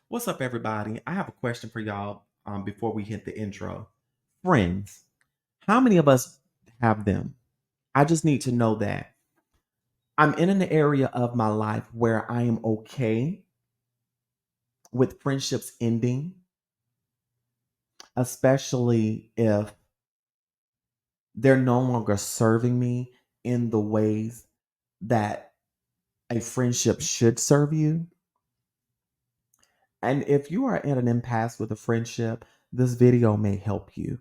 What's up, everybody? I have a question for y'all before we hit the intro. Friends, how many of us have them? I just need to know that. I'm in an area of my life where I am okay with friendships ending, especially if they're no longer serving me in the ways that a friendship should serve you. And if you are at an impasse with a friendship, this video may help you.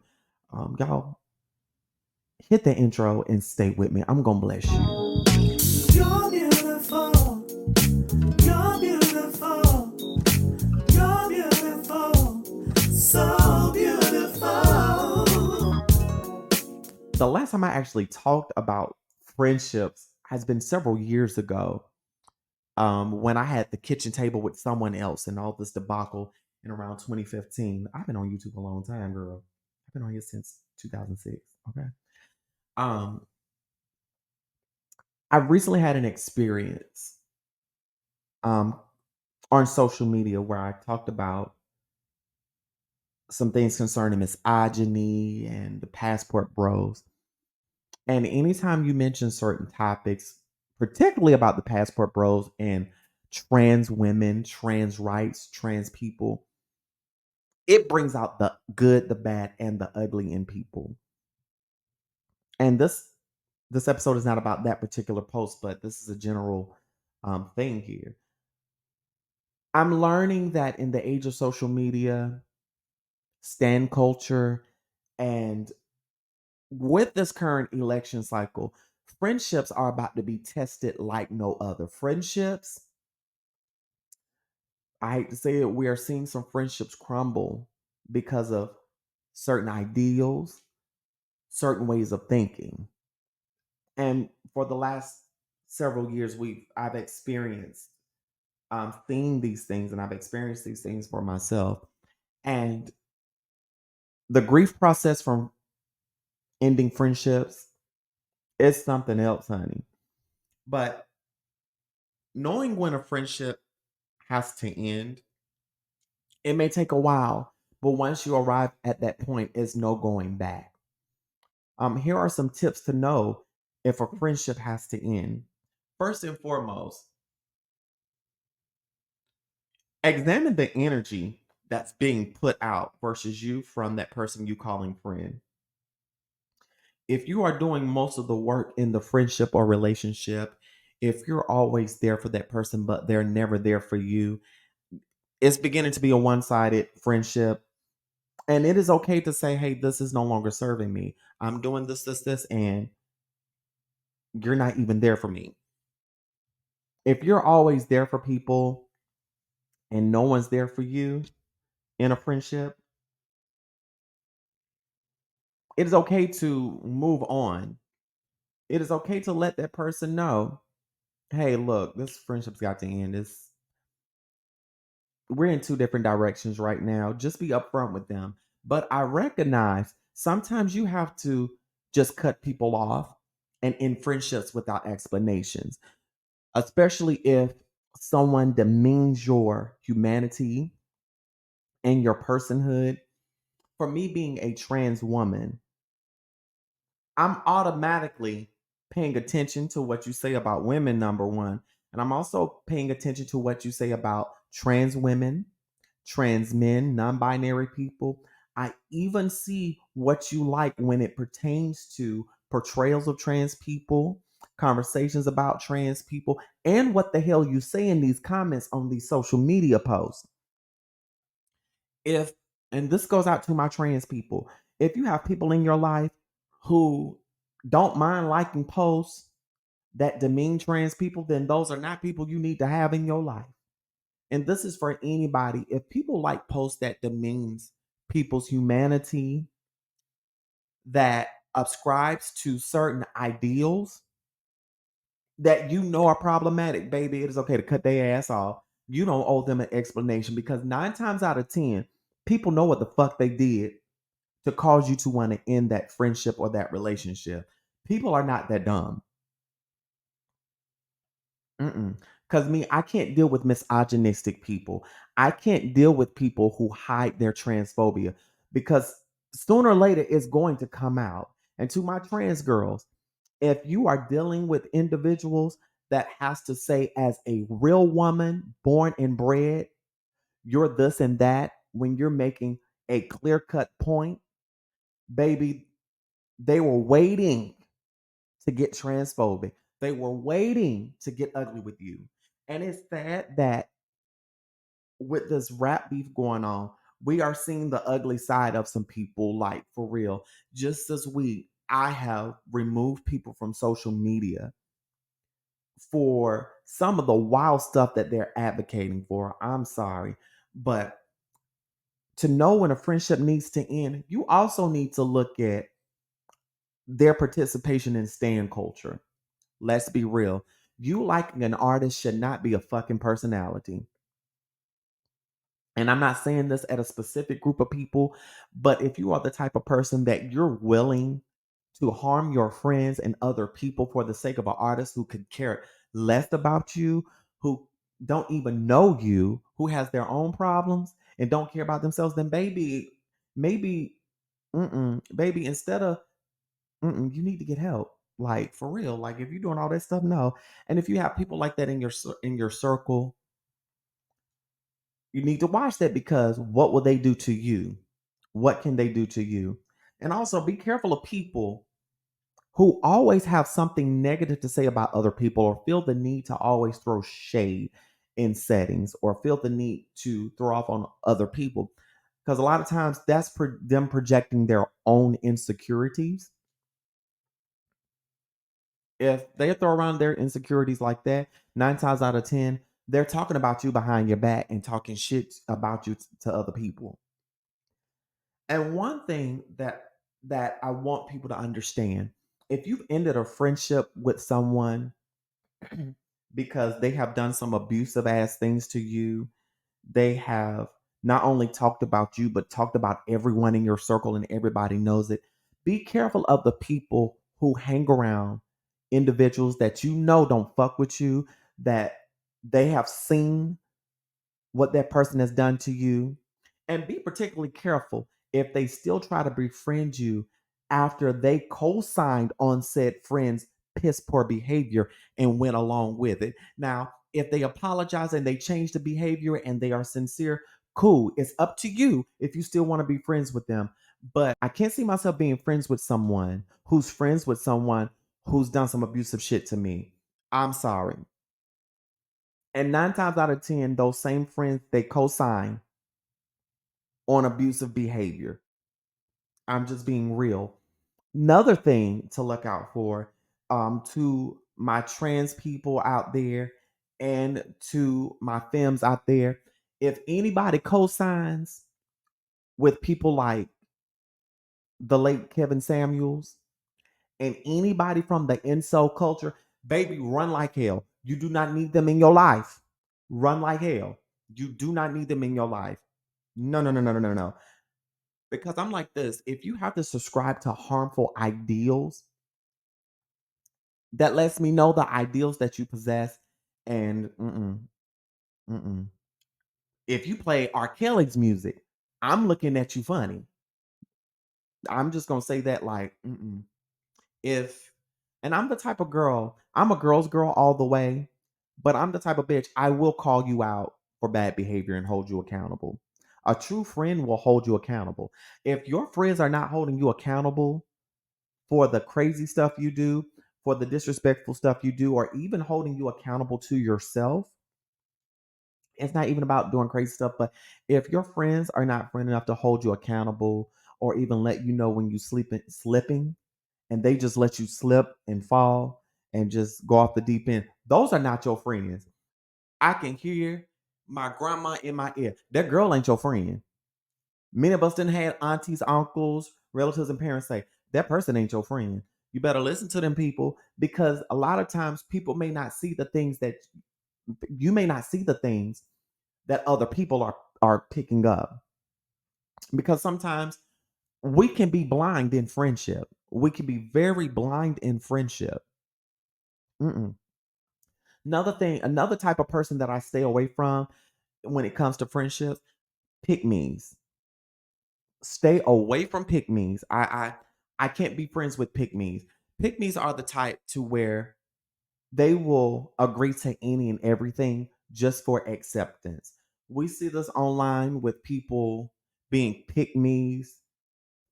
Y'all, hit the intro and stay with me. I'm gonna bless you. You're beautiful. You're beautiful. You're beautiful. So beautiful. The last time I actually talked about friendships has been several years ago. When I had the kitchen table with someone else and all this debacle in around 2015. I've been on YouTube a long time, girl. I've been on here since 2006. Okay. Um, I recently had an experience um, on social media where I talked about some things concerning misogyny and the passport bros. And anytime you mention certain topics, particularly about the passport bros and trans women, trans rights, trans people, it brings out the good, the bad, and the ugly in people. And this episode is not about that particular post, but this is a general thing here. I'm learning that in the age of social media, stan culture, and with this current election cycle, friendships are about to be tested like no other. Friendships, I hate to say it, we are seeing some friendships crumble because of certain ideals, certain ways of thinking. And for the last several years, I've experienced seeing these things, and I've experienced these things for myself. And the grief process from ending friendships is something else, honey. But knowing when a friendship has to end, it may take a while, but once you arrive at that point, it's no going back. Here are some tips to know if a friendship has to end. First and foremost, examine the energy that's being put out versus you from that person you calling friend. If you are doing most of the work in the friendship or relationship, if you're always there for that person, but they're never there for you, it's beginning to be a one sided friendship. And it is okay to say, hey, this is no longer serving me. I'm doing this, and you're not even there for me. If you're always there for people and no one's there for you in a friendship, it is okay to move on. It is okay to let that person know, hey, look, this friendship's got to end. We're in two different directions right now. Just be upfront with them. But I recognize sometimes you have to just cut people off and end friendships without explanations, especially if someone demeans your humanity and your personhood. For me, being a trans woman, I'm automatically paying attention to what you say about women, number one. And I'm also paying attention to what you say about trans women, trans men, non binary people. I even see what you like when it pertains to portrayals of trans people, conversations about trans people, and what the hell you say in these comments on these social media posts. If, and this goes out to my trans people, if you have people in your life who don't mind liking posts that demean trans people, then those are not people you need to have in your life. And this is for anybody. If people like posts that demeans people's humanity, that ascribes to certain ideals that you know are problematic, baby, it is okay to cut their ass off. You don't owe them an explanation because 9 times out of 10, people know what the fuck they did to cause you to want to end that friendship or that relationship. People are not that dumb. Mm-mm. Because me, I can't deal with misogynistic people. I can't deal with people who hide their transphobia because sooner or later it's going to come out. And to my trans girls, if you are dealing with individuals that has to say as a real woman born and bred, you're this and that when you're making a clear-cut point, baby, they were waiting to get transphobic. They were waiting to get ugly with you. And it's sad that with this rap beef going on, we are seeing the ugly side of some people, like for real. Just this week, I have removed people from social media for some of the wild stuff that they're advocating for. I'm sorry. But to know when a friendship needs to end, you also need to look at their participation in stand culture. Let's be real. You liking an artist should not be a fucking personality. And I'm not saying this at a specific group of people, but if you are the type of person that you're willing to harm your friends and other people for the sake of an artist who could care less about you, who don't even know you, who has their own problems and don't care about themselves, then baby, maybe, baby, instead of, you need to get help. Like for real. Like if you're doing all that stuff, no. And if you have people like that in your circle, you need to watch that because what will they do to you? What can they do to you? And also be careful of people who always have something negative to say about other people or feel the need to always throw shade in settings or feel the need to throw off on other people. Because a lot of times that's them projecting their own insecurities. If they throw around their insecurities like that, 9 times out of 10, they're talking about you behind your back and talking shit about you to other people. And one thing that I want people to understand, if you've ended a friendship with someone because they have done some abusive ass things to you, they have not only talked about you but talked about everyone in your circle and everybody knows it. Be careful of the people who hang around individuals that you know don't fuck with you, that they have seen what that person has done to you. And be particularly careful if they still try to befriend you after they co signed on said friend's piss poor behavior and went along with it. Now, if they apologize and they change the behavior and they are sincere, cool. It's up to you if you still want to be friends with them. But I can't see myself being friends with someone who's friends with someone who's done some abusive shit to me. I'm sorry. And 9 times out of 10, those same friends, they co sign on abusive behavior. I'm just being real. Another thing to look out for, to my trans people out there and to my femmes out there, if anybody co-signs with people like the late Kevin Samuels and anybody from the incel culture, baby, run like hell. You do not need them in your life. Run like hell. You do not need them in your life. No, no, no, no, no, no, no. Because I'm like this, if you have to subscribe to harmful ideals, that lets me know the ideals that you possess. And mm-mm. If you play R. Kelly's music, I'm looking at you funny. I'm just gonna say that like, if, and I'm the type of girl, I'm a girl's girl all the way, but I'm the type of bitch I will call you out for bad behavior and hold you accountable. A true friend will hold you accountable. If your friends are not holding you accountable for the crazy stuff you do, for the disrespectful stuff you do, or even holding you accountable to yourself. It's not even about doing crazy stuff, but if your friends are not friend enough to hold you accountable or even let you know when you slipping and they just let you slip and fall and just go off the deep end, those are not your friends. I can hear my grandma in my ear. That girl ain't your friend. Many of us didn't have aunties, uncles, relatives, and parents say, that person ain't your friend. You better listen to them people because a lot of times people may not see the things that you may not see the things that other people are picking up. Because sometimes we can be blind in friendship. We can be very blind in friendship. Mm-mm. Another type of person that I stay away from when it comes to friendships, pick me's. Stay away from pick me's. I can't be friends with pick me's. Pick me's are the type to where they will agree to any and everything just for acceptance. We see this online with people being pick me's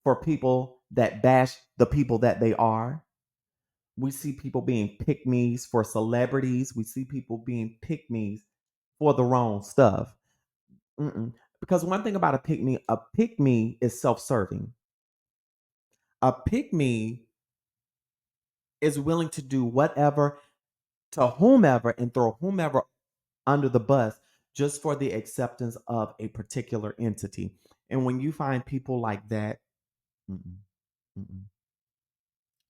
for people that bash the people that they are. We see people being pick me's for celebrities. We see people being pick me's for the wrong stuff. Mm-mm. Because one thing about a pick me is self serving. A pick me is willing to do whatever to whomever and throw whomever under the bus just for the acceptance of a particular entity. And when you find people like that, mm-mm, mm-mm,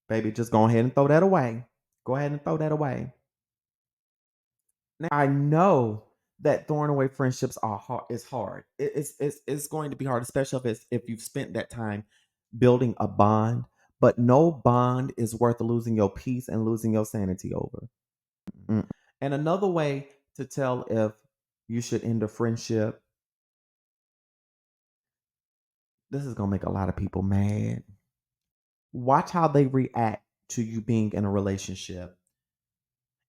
baby, just go ahead and throw that away. Go ahead and throw that away. Now, I know that throwing away friendships are hard. It's hard. It's going to be hard, especially if you've spent that time building a bond. But no bond is worth losing your peace and losing your sanity over. Mm. And another way to tell if you should end a friendship, this is gonna make a lot of people mad. Watch how they react to you being in a relationship.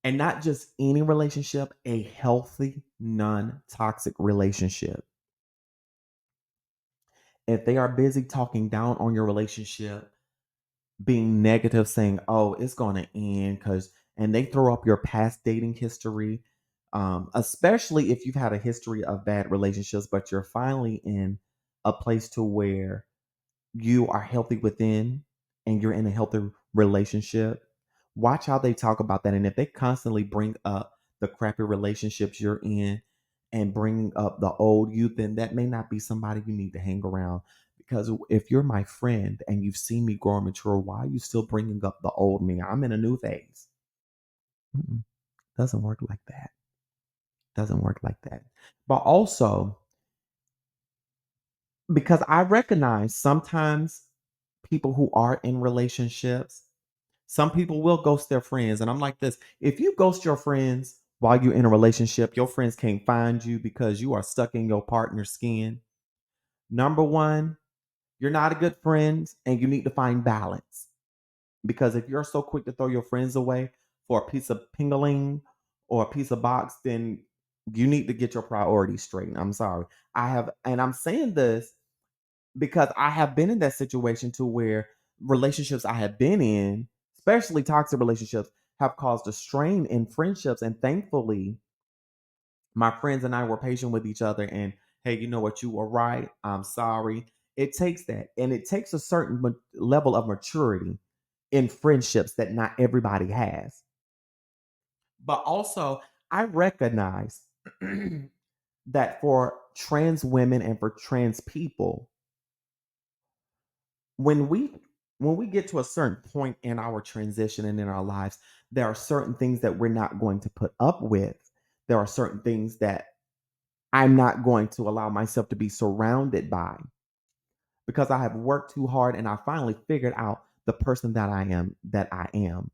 And not just any relationship, a healthy, non toxic relationship. If they are busy talking down on your relationship, being negative, saying, "Oh, it's going to end," and they throw up your past dating history, especially if you've had a history of bad relationships, but you're finally in a place to where you are healthy within and you're in a healthy relationship. Watch how they talk about that. And if they constantly bring up the crappy relationships you're in and bringing up the old you, then that may not be somebody you need to hang around. Because if you're my friend and you've seen me grow and mature, why are you still bringing up the old me? I'm in a new phase. Mm-mm. Doesn't work like that. Doesn't work like that. But also, because I recognize sometimes people who are in relationships, some people will ghost their friends. And I'm like this: if you ghost your friends while you're in a relationship, your friends can't find you because you are stuck in your partner's skin. Number one, you're not a good friend and you need to find balance. Because if you're so quick to throw your friends away for a piece of pingling or a piece of box, then you need to get your priorities straight. I'm sorry. And I'm saying this because I have been in that situation to where relationships I have been in, especially toxic relationships, have caused a strain in friendships. And thankfully, my friends and I were patient with each other. And hey, you know what? You were right. I'm sorry. It takes that. And it takes a certain level of maturity in friendships that not everybody has. But also, I recognize that for trans women and for trans people, when we get to a certain point in our transition and in our lives, there are certain things that we're not going to put up with. There are certain things that I'm not going to allow myself to be surrounded by because I have worked too hard and I finally figured out the person that I am.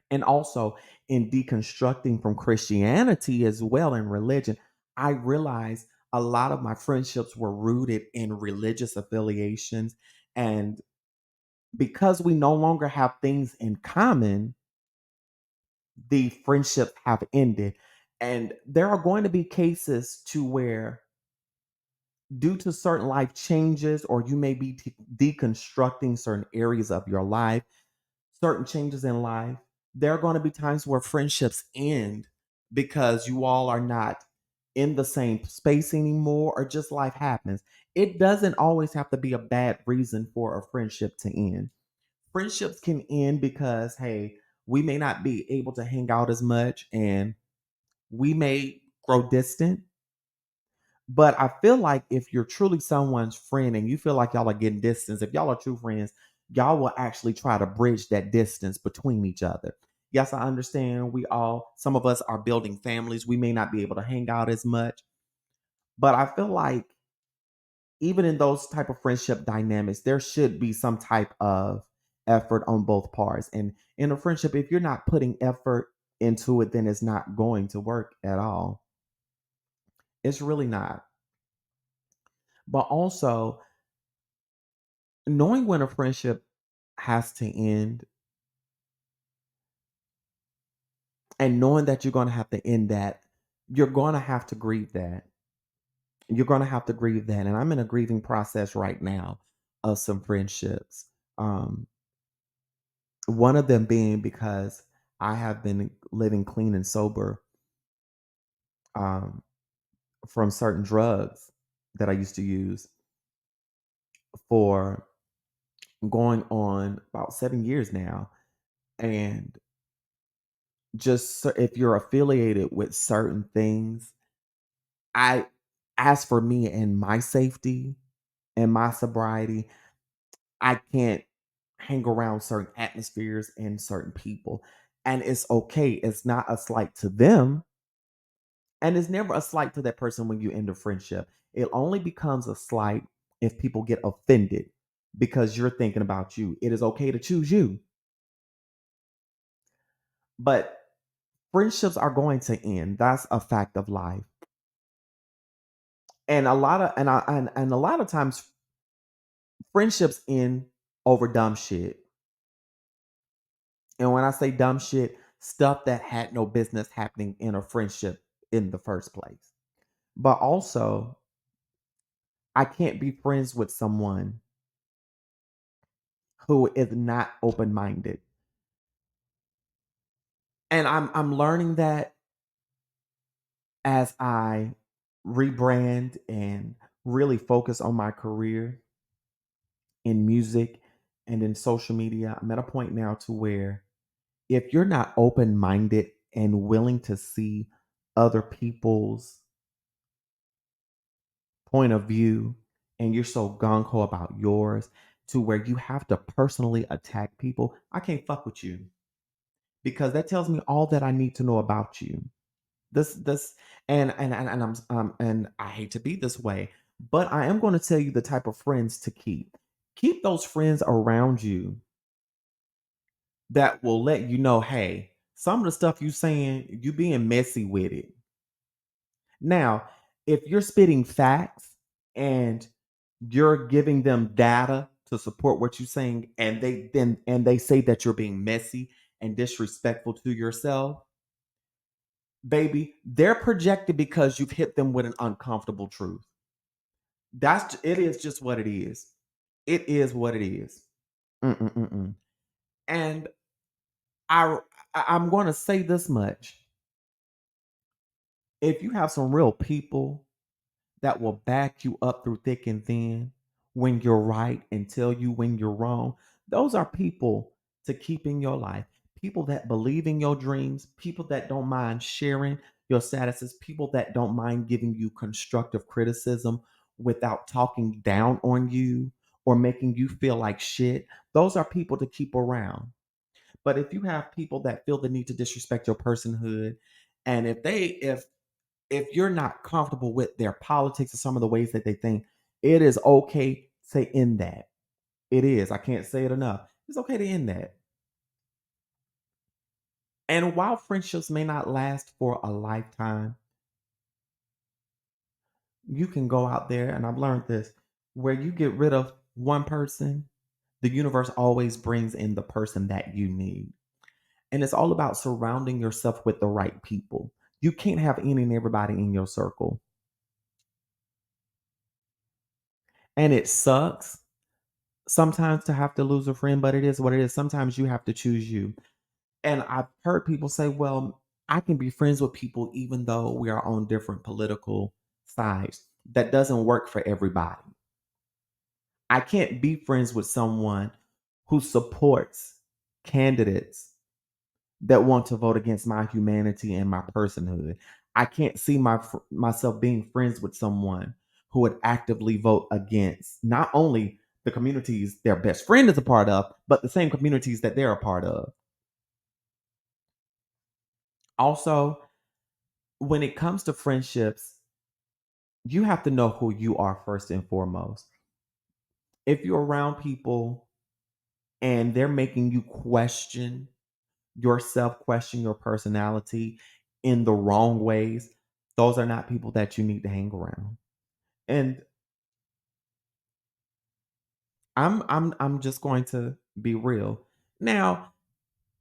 And also in deconstructing from Christianity as well and religion, I realized a lot of my friendships were rooted in religious affiliations. And because we no longer have things in common, the friendships have ended. And there are going to be cases to where, due to certain life changes, or you may be deconstructing certain areas of your life, certain changes in life, there are going to be times where friendships end because you all are not in the same space anymore, or just life happens. It doesn't always have to be a bad reason for a friendship to end. Friendships can end because, hey, we may not be able to hang out as much and we may grow distant. But I feel like if you're truly someone's friend and you feel like y'all are getting distance, if y'all are true friends, y'all will actually try to bridge that distance between each other. Yes, I understand some of us are building families. We may not be able to hang out as much, but I feel like even in those type of friendship dynamics, there should be some type of effort on both parts. And in a friendship, if you're not putting effort, into it, then it's not going to work at all. It's really not. But also, knowing when a friendship has to end and knowing that you're going to have to end that, you're going to have to grieve that. You're going to have to grieve that. And I'm in a grieving process right now of some friendships. Um, one of them being because I have been living clean and sober um, from certain drugs that I used to use for going on about 7 years now. And if you're affiliated with certain things, I, as for me and my safety and my sobriety, I can't hang around certain atmospheres and certain people. And it's okay. It's not a slight to them. And it's never a slight to that person when you end a friendship. It only becomes a slight if people get offended because you're thinking about you. It is okay to choose you. But friendships are going to end. That's a fact of life. And a lot of and a lot of times friendships end over dumb shit. And when I say dumb shit, stuff that had no business happening in a friendship in the first place. But also, I can't be friends with someone who is not open-minded. And I'm learning that as I rebrand and really focus on my career in music and in social media. I'm at a point now to where if you're not open-minded and willing to see other people's point of view and you're so gung-ho about yours to where you have to personally attack people, I can't fuck with you because that tells me all that I need to know about you. This and I hate to be this way, but I am going to tell you the type of friends to keep. Keep those friends around you that will let you know, hey, some of the stuff you saying, you being messy with it. Now, if you're spitting facts and you're giving them data to support what you're saying, and they say that you're being messy and disrespectful to yourself, baby, they're projected because you've hit them with an uncomfortable truth. It is just what it is. It is what it is. Mm-mm-mm-mm. And I I'm going to say this much: if you have some real people that will back you up through thick and thin when you're right and tell you when you're wrong, those are people to keep in your life. People that believe in your dreams, people that don't mind sharing your statuses, people that don't mind giving you constructive criticism without talking down on you or making you feel like shit. Those are people to keep around. But if you have people that feel the need to disrespect your personhood, and if you're not comfortable with their politics or some of the ways that they think, it is okay to end that. It is. I can't say it enough. It's okay to end that. And while friendships may not last for a lifetime, you can go out there, and I've learned this, where you get rid of one person, the universe always brings in the person that you need. And it's all about surrounding yourself with the right people. You can't have any and everybody in your circle. And it sucks sometimes to have to lose a friend, but it is what it is. Sometimes you have to choose you. And I've heard people say, well, I can be friends with people even though we are on different political sides. That doesn't work for everybody. I can't be friends with someone who supports candidates that want to vote against my humanity and my personhood. I can't see myself being friends with someone who would actively vote against not only the communities their best friend is a part of, but the same communities that they're a part of. Also, when it comes to friendships, you have to know who you are first and foremost. If you're around people and they're making you question yourself, question your personality in the wrong ways, those are not people that you need to hang around. And I'm just going to be real. Now,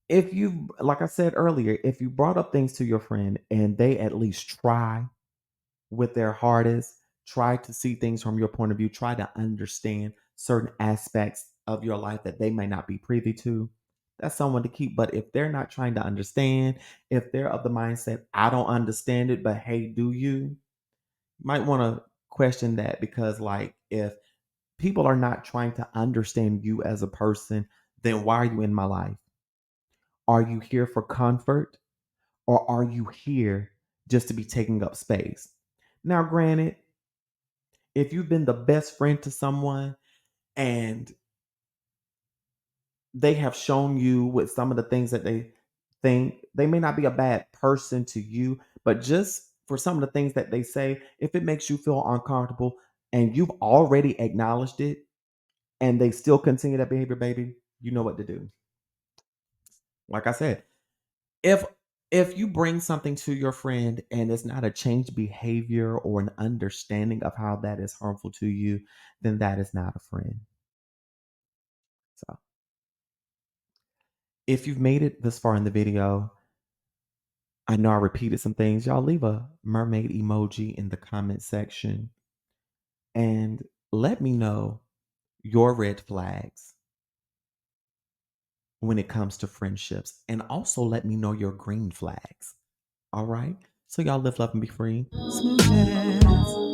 if you, like I said earlier, if you brought up things to your friend and they at least try with their hardest, try to see things from your point of view, try to understand certain aspects of your life that they may not be privy to, that's someone to keep. But if they're not trying to understand, if they're of the mindset, I don't understand it, but hey, do you? Might want to question that, because, like, if people are not trying to understand you as a person, then why are you in my life? Are you here for comfort, or are you here just to be taking up space? Now, granted, if you've been the best friend to someone and they have shown you with some of the things that they think, they may not be a bad person to you, but just for some of the things that they say, if it makes you feel uncomfortable and you've already acknowledged it and they still continue that behavior, baby, you know what to do. Like I said, if you bring something to your friend and it's not a changed behavior or an understanding of how that is harmful to you, then that is not a friend. So if you've made it this far in the video, I know I repeated some things. Y'all leave a mermaid emoji in the comment section and let me know your red flags when it comes to friendships. And also let me know your green flags. All right? So y'all live, love, and be free. Smooches.